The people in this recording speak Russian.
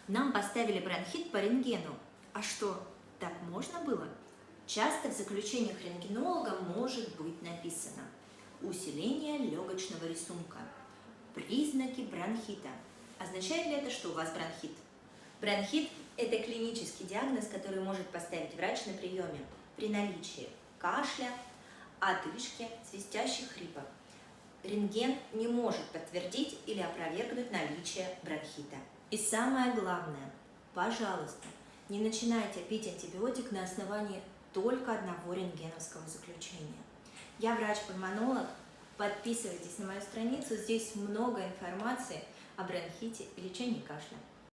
Нам поставили бронхит по рентгену. А что, так можно было? Часто в заключениях рентгенолога может быть написано: усиление легочного рисунка, признаки бронхита. Означает ли это, что у вас бронхит? Бронхит – это клинический диагноз, который может поставить врач на приеме при наличии кашля, одышки, свистящих хрипов. Рентген не может подтвердить или опровергнуть наличие бронхита. И самое главное, пожалуйста, не начинайте пить антибиотик на основании только одного рентгеновского заключения. Я врач-пульмонолог. Подписывайтесь на мою страницу, здесь много информации о бронхите и лечении кашля.